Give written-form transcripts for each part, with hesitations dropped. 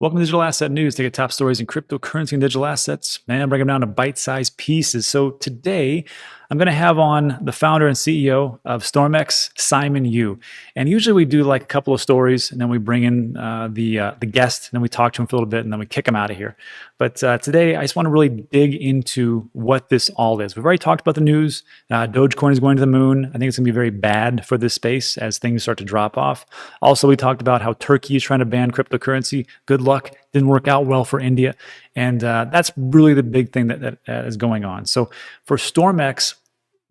Welcome to Digital Asset News. Take top stories in cryptocurrency and digital assets and break them down to bite-sized pieces. So today, I'm going to have on the founder and CEO of Stormex, Simon Yu. And usually we do like a couple of stories, and then we bring in the guest, and then we talk to him for a little bit, and then we kick him out of here. But today, I just want to really dig into what this all is. We've already talked about the news. Dogecoin is going to the moon. I think it's going to be very bad for this space as things start to drop off. Also, we talked about how Turkey is trying to ban cryptocurrency. Good luck. Didn't work out well for India. And that's really the big thing that is going on. So for Stormex,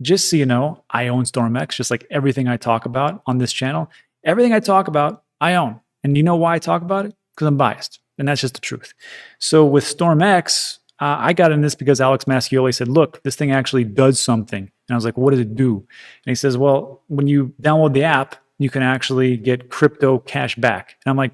just so you know, I own Stormex, just like everything I talk about on this channel. Everything I talk about, I own. And you know why I talk about it? Because I'm biased. And that's just the truth. So with Stormex, I got in this because Alex Mascioli said, look, this thing actually does something. And I was like, what does it do? And he says, well, when you download the app, you can actually get crypto cash back. And I'm like,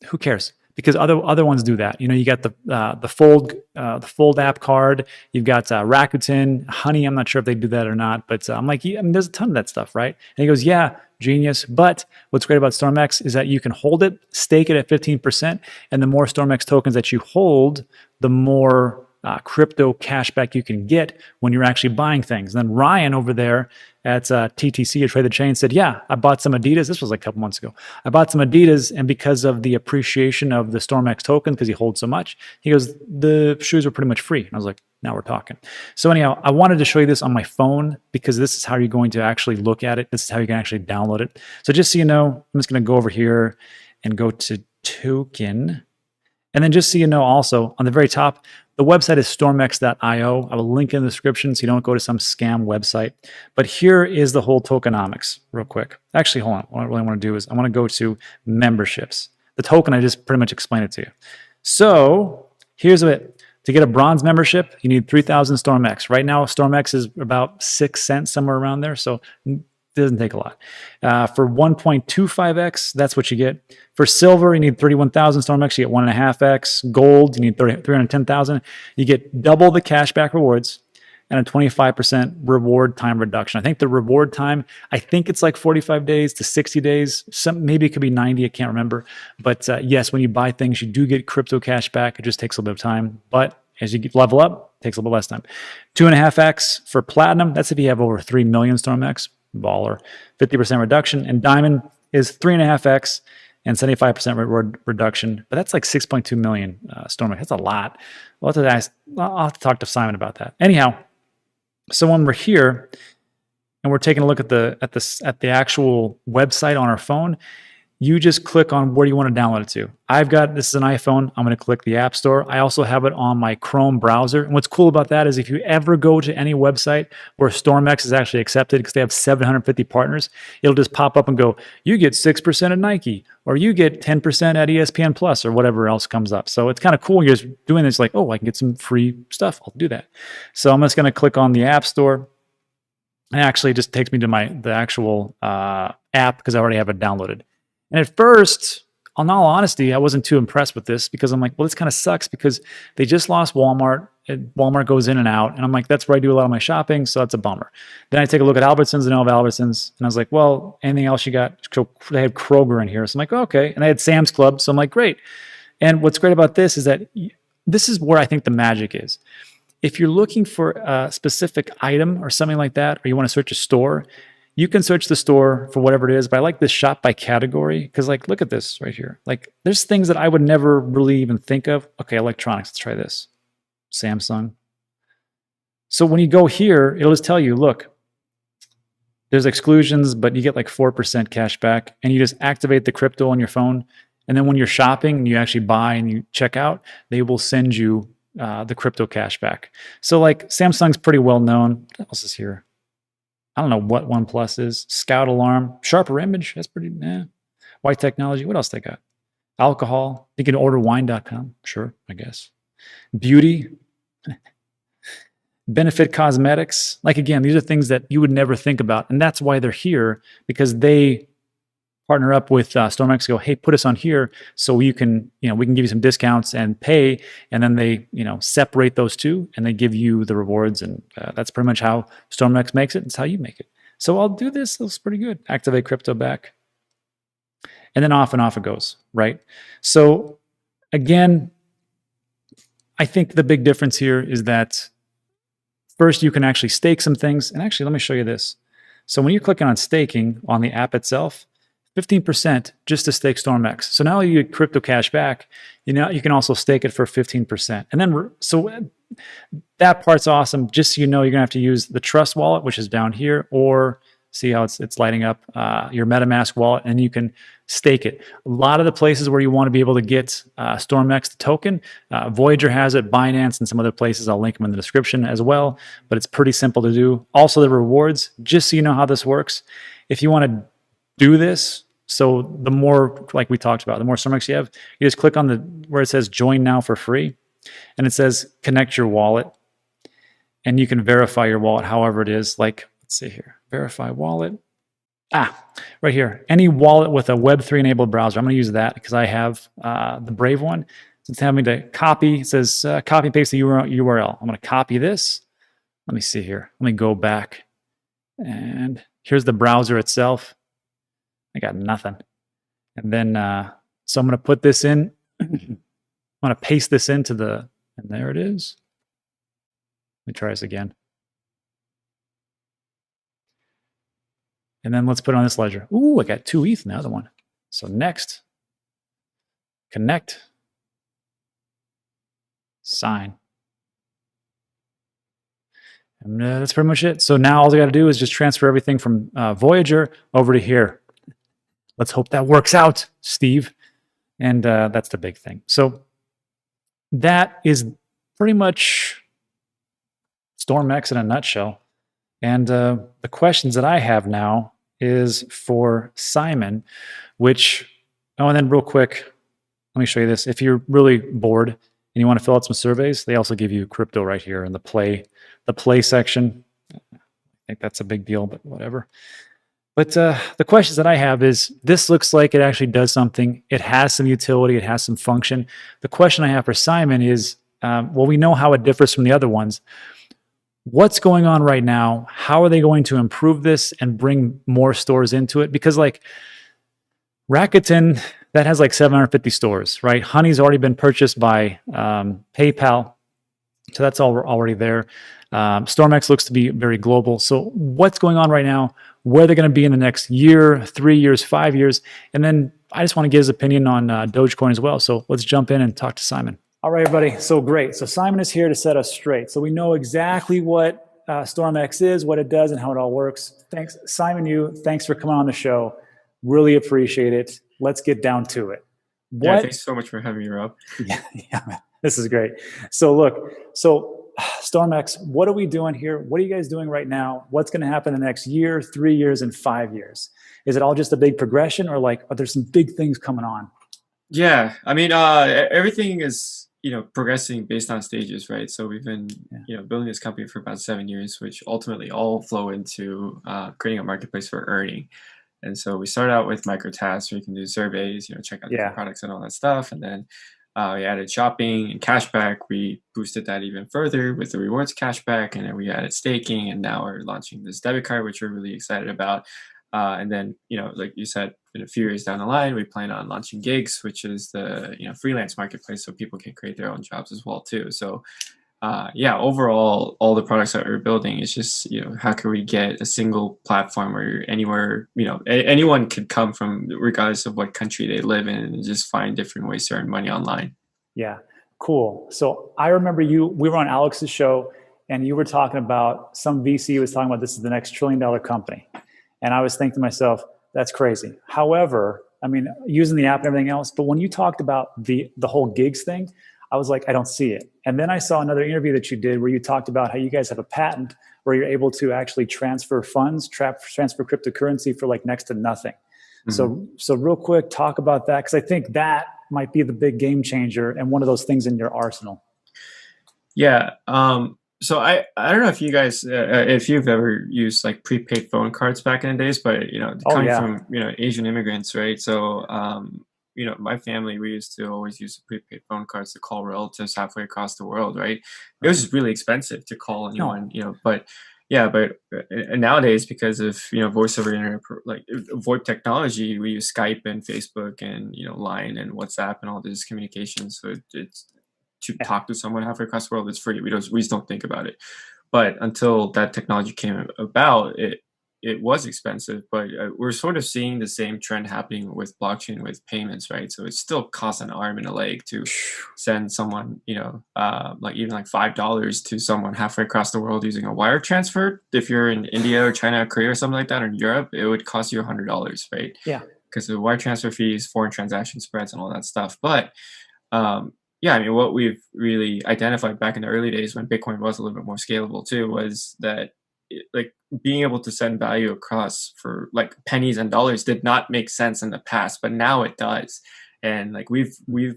who cares? Because other ones do that. You know, you got the Fold app card. You've got Rakuten, Honey. I'm not sure if they do that or not, but I'm like, yeah, I mean, there's a ton of that stuff, right? And he goes, yeah, genius. But what's great about Stormex is that you can hold it, stake it at 15%, and the more Stormex tokens that you hold, the more crypto cashback you can get when you're actually buying things. And then Ryan over there at TTC, or Trade the Chain, said, yeah, I bought some Adidas. This was like a couple months ago. I bought some Adidas, and because of the appreciation of the Stormex token, because he holds so much, he goes, the shoes were pretty much free. And I was like, now we're talking. So anyhow, I wanted to show you this on my phone because this is how you're going to actually look at it. This is how you can actually download it. So just so you know, I'm just going to go over here and go to token. And then just so you know also, on the very top, the website is stormex.io. I will link in the description so you don't go to some scam website. But here is the whole tokenomics real quick. Actually, hold on. What I really want to do is I want to go to memberships. The token, I just pretty much explained it to you. So here's it. To get a bronze membership, you need 3,000 Stormex. Right now, Stormex is about 6 cents, somewhere around there. So it doesn't take a lot. For 1.25x, that's what you get. For silver, you need 31,000 Stormex. You get 1.5x. Gold, you need 310,000. You get double the cashback rewards and a 25% reward time reduction. I think the reward time, I think it's like 45 days to 60 days. Maybe it could be 90. I can't remember. But yes, when you buy things, you do get crypto cash back. It just takes a little bit of time. But as you level up, it takes a little bit less time. 2.5x for platinum. That's if you have over 3 million Stormex. Baller. 50% reduction. And diamond is 3.5x and 75% reward reduction. But that's like 6.2 million Stormex. That's a lot. I'll have to talk to Simon about that. Anyhow, so when we're here and we're taking a look at the actual website on our phone, you just click on where you want to download it to. This is an iPhone. I'm going to click the App Store. I also have it on my Chrome browser. And what's cool about that is if you ever go to any website where Stormex is actually accepted, because they have 750 partners, it'll just pop up and go, you get 6% at Nike, or you get 10% at ESPN Plus, or whatever else comes up. So it's kind of cool. You're just doing this like, oh, I can get some free stuff. I'll do that. So I'm just going to click on the App Store. And actually it just takes me to the actual app because I already have it downloaded. And at first, in all honesty, I wasn't too impressed with this because I'm like, well, this kind of sucks because they just lost Walmart. Walmart goes in and out. And I'm like, that's where I do a lot of my shopping. So that's a bummer. Then I take a look at Albertsons and I have Albertsons. And I was like, well, anything else you got? So they had Kroger in here. So I'm like, okay. And I had Sam's Club. So I'm like, great. And what's great about this is that this is where I think the magic is. If you're looking for a specific item or something like that, or you want to search a store, you can search the store for whatever it is, but I like this shop by category because, like, look at this right here. Like, there's things that I would never really even think of. Okay, electronics, let's try this. Samsung. So when you go here, it'll just tell you, look, there's exclusions, but you get like 4% cash back, and you just activate the crypto on your phone. And then when you're shopping and you actually buy and you check out, they will send you the crypto cash back. So, like, Samsung's pretty well known. What else is here? I don't know what OnePlus is. Scout Alarm. Sharper Image. That's pretty, White Technology. What else they got? Alcohol. You can order wine.com. Sure, I guess. Beauty. Benefit Cosmetics. Like, again, these are things that you would never think about. And that's why they're here, because they partner up with Stormex, go, hey, put us on here so you can, we can give you some discounts and pay. And then they, separate those two and they give you the rewards. And that's pretty much how Stormex makes it. It's how you make it. So I'll do this. Looks pretty good. Activate crypto back. And then off and off it goes, right? So Again, I think the big difference here is that first you can actually stake some things. And actually, let me show you this. So when you're clicking on staking on the app itself, 15% just to stake StormX. So now you get crypto cash back. You know, you can also stake it for 15%. And then, so that part's awesome. Just so you know, you're gonna have to use the Trust wallet, which is down here, or see how it's lighting up your MetaMask wallet, and you can stake it. A lot of the places where you want to be able to get StormX the token, Voyager has it, Binance, and some other places. I'll link them in the description as well. But it's pretty simple to do. Also, the rewards, just so you know how this works. If you want to do this, so the more, like we talked about, the more StormX you have, you just click on the where it says join now for free, and it says connect your wallet, and you can verify your wallet however it is. Like, let's see here, verify wallet. Right here, any wallet with a Web3 enabled browser. I'm going to use that because I have the Brave one. So it's having to copy. It says copy and paste the URL. I'm going to copy this. Let me see here. Let me go back, and here's the browser itself. I got nothing. And then, so I'm going to put this in. I'm going to paste this into the, and there it is. Let me try this again. And then let's put it on this ledger. Ooh, I got 2 ETH in the other one. So next, connect, sign. And that's pretty much it. So now all I got to do is just transfer everything from Voyager over to here. Let's hope that works out, Steve. And that's the big thing. So that is pretty much StormX in a nutshell. And the questions that I have now is for Simon, which, oh, and then real quick, let me show you this. If you're really bored and you want to fill out some surveys, they also give you crypto right here in the play section. I think that's a big deal, but whatever. But the questions that I have is, this looks like it actually does something. It has some utility. It has some function. The question I have for Simon is, well, we know how it differs from the other ones. What's going on right now? How are they going to improve this and bring more stores into it? Because like Rakuten, that has like 750 stores, right? Honey's already been purchased by PayPal. So that's all already there. StormX looks to be very global. So what's going on right now? Where they're going to be in the next year, 3 years, 5 years? And then I just want to get his opinion on Dogecoin as well. So let's jump in and talk to Simon. All right, everybody. So great. So Simon is here to set us straight. So we know exactly what StormX is, what it does, and how it all works. Thanks, Simon Yu. Thanks for coming on the show. Really appreciate it. Let's get down to it. Yeah, thanks so much for having me, Rob. Yeah, man. This is great. So look, StormX, what are we doing here? What are you guys doing right now? What's going to happen in the next year, 3 years, and 5 years? Is it all just a big progression, or like, are there some big things coming on? Yeah, I mean, everything is, progressing based on stages, right? So we've been, building this company for about 7 years, which ultimately all flow into creating a marketplace for earning. And so we started out with microtasks where you can do surveys, check out different products and all that stuff. And then we added shopping and cashback. We boosted that even further with the rewards cashback. And then we added staking. And now we're launching this debit card, which we're really excited about. And then, like you said, in a few years down the line, we plan on launching Gigs, which is the freelance marketplace, so people can create their own jobs as well too. So overall, all the products that we're building is just how can we get a single platform where anywhere anyone could come from, regardless of what country they live in, and just find different ways to earn money online. Yeah, cool. So I remember we were on Alex's show, and you were talking about some VC was talking about this is the next $1 trillion company. And I was thinking to myself, that's crazy. However, I mean, using the app and everything else, but when you talked about the whole gigs thing, I was like, I don't see it. And then I saw another interview that you did where you talked about how you guys have a patent where you're able to actually transfer funds, transfer cryptocurrency for like next to nothing. Mm-hmm. So real quick, talk about that, because I think that might be the big game changer and one of those things in your arsenal. Yeah. So I don't know if you guys if you've ever used like prepaid phone cards back in the days, but coming from Asian immigrants, right? So my family, we used to always use the prepaid phone cards to call relatives halfway across the world, right? It was just really expensive to call anyone, but Yeah, but nowadays, because of voice over internet, like VoIP technology, we use Skype and Facebook and Line and WhatsApp and all this communication. So it's to Yeah. talk to someone halfway across the world. It's free. We just don't think about it. But until that technology came about, it was expensive. But we're sort of seeing the same trend happening with blockchain with payments, right? So it still costs an arm and a leg to send someone, like even like $5 to someone halfway across the world using a wire transfer. If you're in India or China or Korea or something like that, or in Europe, it would cost you $100, right? Yeah. Because the wire transfer fees, foreign transaction spreads, and all that stuff. But yeah, I mean, what we've really identified back in the early days when Bitcoin was a little bit more scalable too was that like being able to send value across for like pennies and dollars did not make sense in the past, but now it does. And like we've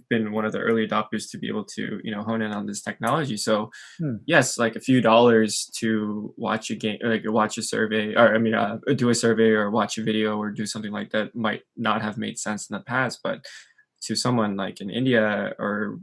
been one of the early adopters to be able to hone in on this technology. So Hmm. yes, like a few dollars to watch a game, like watch a survey, or I mean, do a survey or watch a video or do something like that might not have made sense in the past, but to someone like in India or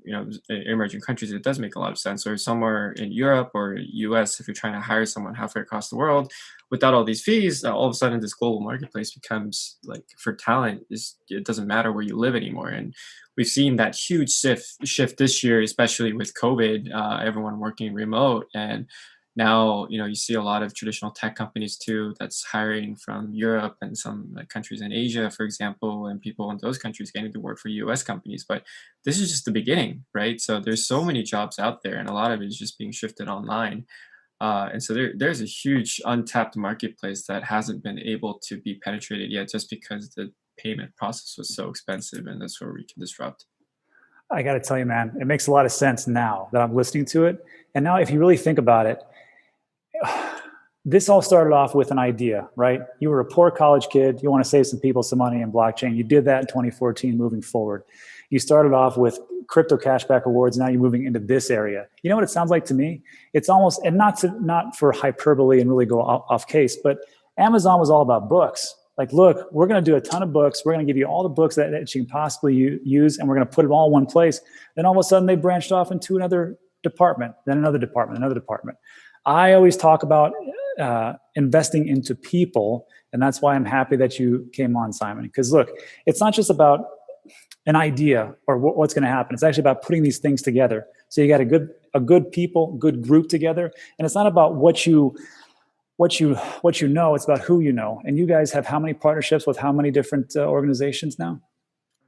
emerging countries, it does make a lot of sense. Or somewhere in Europe or US, if you're trying to hire someone halfway across the world, without all these fees, all of a sudden this global marketplace becomes like for talent is it doesn't matter where you live anymore. And we've seen that huge shift this year, especially with COVID, everyone working remote. And now you see a lot of traditional tech companies too that's hiring from Europe and some like countries in Asia, for example, and people in those countries getting to work for US companies. But this is just the beginning, right? So there's so many jobs out there, and a lot of it is just being shifted online. And so there's a huge untapped marketplace that hasn't been able to be penetrated yet, just because the payment process was so expensive, and that's where we can disrupt. I got to tell you, man, it makes a lot of sense now that I'm listening to it. And now, if you really think about it, this all started off with an idea, right? You were a poor college kid. You want to save some people some money in blockchain. You did that in 2014, moving forward. You started off with crypto cashback awards. Now you're moving into this area. You know what it sounds like to me? It's almost, and not for hyperbole and really go off case, but Amazon was all about books. Like, look, we're going to do a ton of books. We're going to give you all the books that you can possibly use, and we're going to put it all in one place. Then all of a sudden, they branched off into another department, then another department, another department. I always talk about investing into people, and that's why I'm happy that you came on, Simon. Because look, it's not just about an idea or what's going to happen. It's actually about putting these things together. So you got a good people, good group together, and it's not about what you know. It's about who you know. And you guys have how many partnerships with how many different organizations now?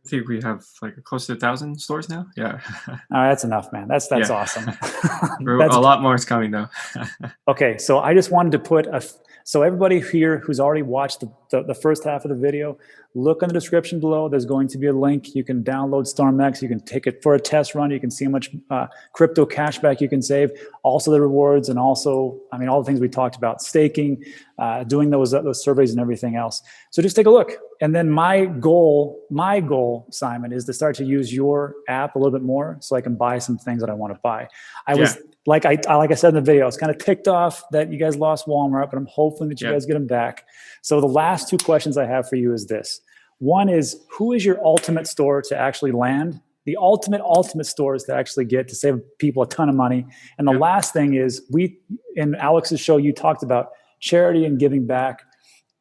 I think we have like close to 1,000 stores now. Yeah. All right, that's enough, man. That's Yeah. awesome. A lot more is coming though. Okay, so I just wanted to put so everybody here who's already watched the first half of the video, look in the description below. There's going to be a link. You can download StormX. You can take it for a test run. You can see how much crypto cashback you can save. Also the rewards, and also, I mean, all the things we talked about, staking, doing those surveys and everything else. So just take a look. And then my goal, Simon, is to start to use your app a little bit more so I can buy some things that I want to buy. I was like I said in the video, I was kind of ticked off that you guys lost Walmart, but I'm hoping that you guys get them back. So the last two questions I have for you is this. One is, who is your ultimate store to actually land? The ultimate stores to actually get to save people a ton of money. And the last thing is, in Alex's show, you talked about charity and giving back.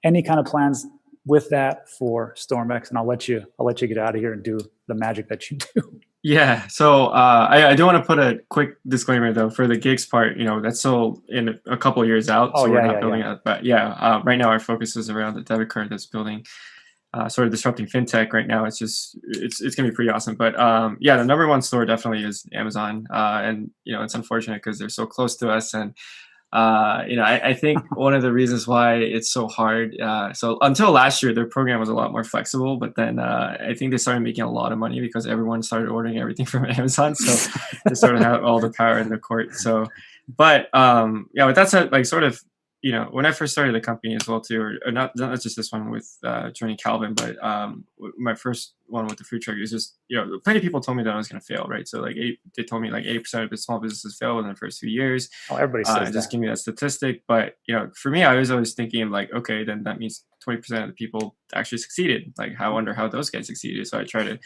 Any kind of plans with that for StormX? And I'll let you get out of here and do the magic that you do. Yeah, so I do want to put a quick disclaimer though for the gigs part. That's still in a couple of years out, so we're not building it. But right now our focus is around the debit card that's building, sort of disrupting fintech right now. It's gonna be pretty awesome. But the number one store definitely is Amazon, and it's unfortunate because they're so close to us. And I think one of the reasons why it's so hard. So until last year, their program was a lot more flexible, but then I think they started making a lot of money because everyone started ordering everything from Amazon. So they sort of have all the power in the court. So, but with that said, like sort of, when I first started the company as well too, or not just this one with joining Calvin, but my first one with the food truck is just, plenty of people told me that I was going to fail, right? So like they told me like 80% of the small businesses fail within the first 2 years. Oh, everybody says just give me that statistic. But, for me, I was always thinking like, okay, then that means 20% of the people actually succeeded. Like, I wonder how those guys succeeded. So I try to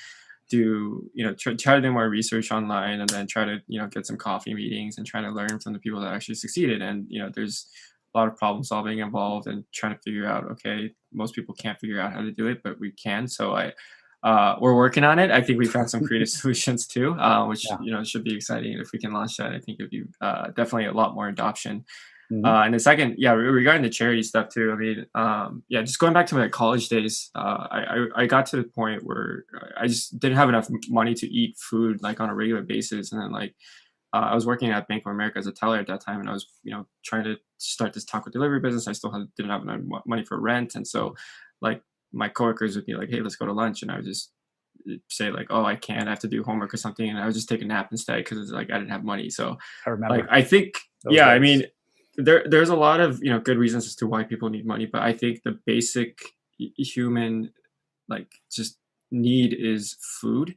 do, try to do more research online, and then try to, get some coffee meetings and try to learn from the people that actually succeeded. And, there's lot of problem solving involved and trying to figure out, okay, most people can't figure out how to do it, but we can. So we're working on it. I think we found some creative solutions too, which should be exciting. If we can launch that, I think it'd be definitely a lot more adoption. And the second, regarding the charity stuff too. I mean, just going back to my college days, I got to the point where I just didn't have enough money to eat food like on a regular basis, and then like I was working at Bank of America as a teller at that time, and I was trying to start this taco delivery business. I still didn't have enough money for rent, and so like my coworkers would be like, "Hey, let's go to lunch," and I would just say like, "Oh, I can't. I have to do homework or something," and I would just take a nap instead because it's like I didn't have money. So I remember. like I think I mean there's a lot of good reasons as to why people need money, but I think the basic human like just need is food.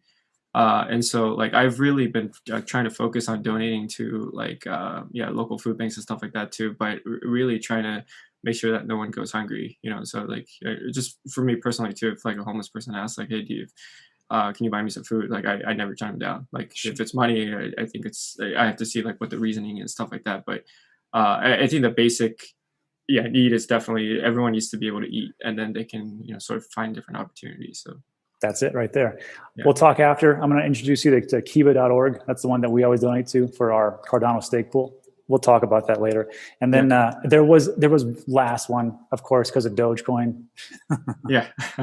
And so like I've really been trying to focus on donating to like local food banks and stuff like that too, but really trying to make sure that no one goes hungry, so like just for me personally too, if like a homeless person asks like, hey, can you buy me some food, like I never turn them down. Like if it's money, I think I have to see like what the reasoning and stuff like that. But I think the basic need is definitely everyone needs to be able to eat, and then they can sort of find different opportunities. So that's it right there. We'll talk after. I'm going to introduce you to Kiva.org. That's the one that we always donate to for our Cardano stake pool. We'll talk about that later. And then there was last one, of course, because of Dogecoin.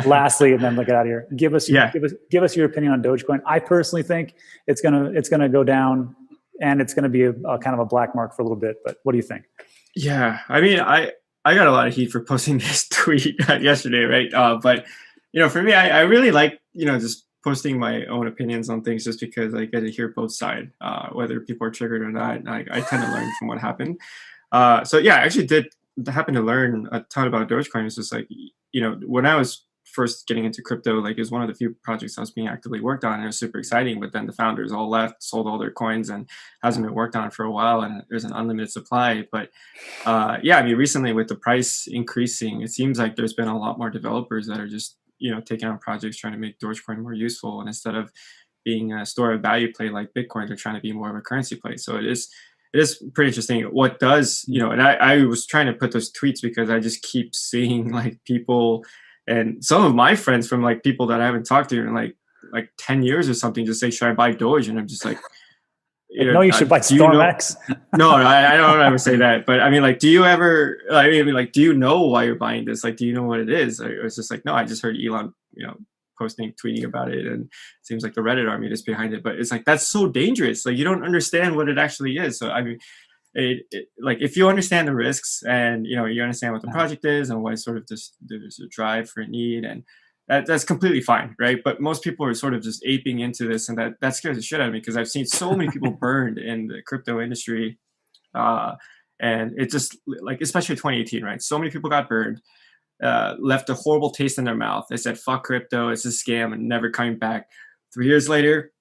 Lastly, and then look out of here. Give us your opinion on Dogecoin. I personally think it's gonna go down, and it's gonna be a kind of a black mark for a little bit. But what do you think? Yeah, I mean, I got a lot of heat for posting this tweet yesterday, right? But for me, I really like just posting my own opinions on things, just because I get to hear both sides, whether people are triggered or not. I tend to learn from what happened. I actually did happen to learn a ton about Dogecoin. It's just like, when I was first getting into crypto, like it was one of the few projects I was being actively worked on, and it was super exciting. But then the founders all left, sold all their coins, and hasn't been worked on for a while, and there's an unlimited supply. But I mean, recently with the price increasing, it seems like there's been a lot more developers that are just taking on projects trying to make Dogecoin more useful, and instead of being a store of value play like Bitcoin, they're trying to be more of a currency play. So it is pretty interesting. What does and I was trying to put those tweets because I just keep seeing like people and some of my friends from like people that I haven't talked to in like 10 years or something just say, should I buy Doge? And I'm just like, no, you should buy StormX. No, I don't ever say that. But I mean, like, do you ever, do you know why you're buying this? Like, do you know what it is? It was just like, no, I just heard Elon, tweeting about it. And it seems like the Reddit army is behind it. But it's like, that's so dangerous. Like, you don't understand what it actually is. So, I mean, like if you understand the risks and, you understand what the project is and why sort of there's a drive for a need, and that's completely fine, right? But most people are sort of just aping into this, and that scares the shit out of me because I've seen so many people burned in the crypto industry, and it just like especially 2018, right? So many people got burned, left a horrible taste in their mouth. They said, "Fuck crypto, it's a scam," and never coming back. 3 years later,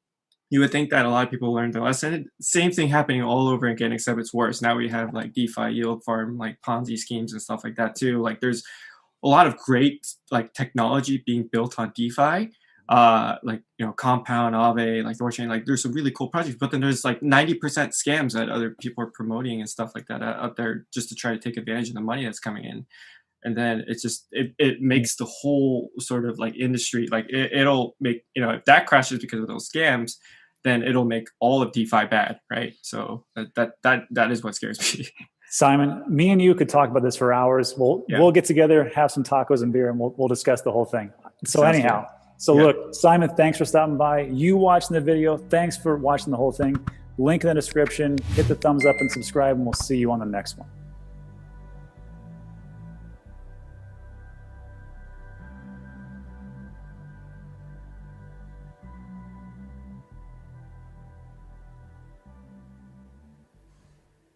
you would think that a lot of people learned the lesson. Same thing happening all over again, except it's worse. Now we have like DeFi, yield farm, like Ponzi schemes and stuff like that too. Like there's a lot of great like technology being built on DeFi, Compound, Aave, like Thorchain. Like there's some really cool projects, but then there's like 90% scams that other people are promoting and stuff like that out there just to try to take advantage of the money that's coming in. And then it's just it makes the whole sort of like industry like it'll make if that crashes because of those scams, then it'll make all of DeFi bad, right? So that is what scares me. Simon, me and you could talk about this for hours. We'll get together, have some tacos and beer, and we'll discuss the whole thing. So Sounds anyhow, good. Look, Simon, thanks for stopping by. You watching the video, thanks for watching the whole thing. Link in the description. Hit the thumbs up and subscribe, and we'll see you on the next one.